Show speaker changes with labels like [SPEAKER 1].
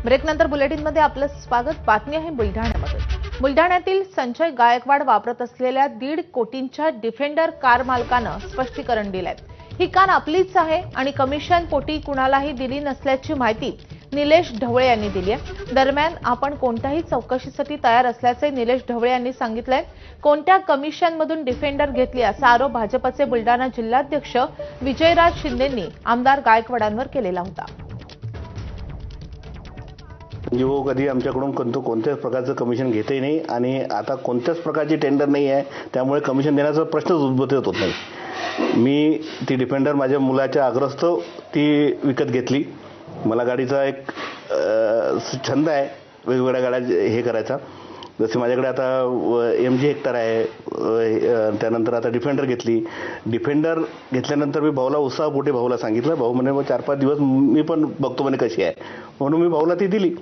[SPEAKER 1] ब्रेकनंतर बुलेटिनमध्ये आपलं स्वागत। बातमी आहे बुलढाण्यामध्ये। बुलढाण्यातील संजय गायकवाड वापरत असलेल्या 1.5 कोटींच्या डिफेंडर कार मालकानं स्पष्टीकरण दिलंय। ही कार आपलीच आहे आणि कमिशन पोटी कुणालाही दिली नसल्याची माहिती निलेश ढवळे यांनी दिली आहे। दरम्यान आपण कोणत्याही चौकशीसाठी तयार असल्याचे निलेश ढवळे यांनी सांगितलंय। कोणत्या कमिशनमधून डिफेंडर घेतली असा आरोप भाजपचे बुलढाणा जिल्हाध्यक्ष विजयराज शिंदेंनी आमदार गायकवाडांवर केलेला होता।
[SPEAKER 2] जो कधी आमच्याकडून कोणत्याच प्रकारचं कमिशन घेतही नाही आणि आता कोणत्याच प्रकारची टेंडर नाही आहे, त्यामुळे कमिशन देण्याचा प्रश्नच उद्भवत होत नाही। मी ती डिफेंडर माझ्या मुलाच्या आग्रहास्तव ती विकत घेतली। मला गाडीचा एक छंद आहे, वेगवेगळ्या गाड्या हे करायचा। जसे माझ्याकडे आता MG हेक्टर आहे, त्यानंतर आता डिफेंडर घेतली। डिफेंडर घेतल्यानंतर मी भाऊला उत्साहपोटी भाऊला सांगितलं। भाऊ म्हणे मग 4-5 दिवस मी पण बघतो म्हणे कशी आहे, म्हणून मी भाऊला ती दिली।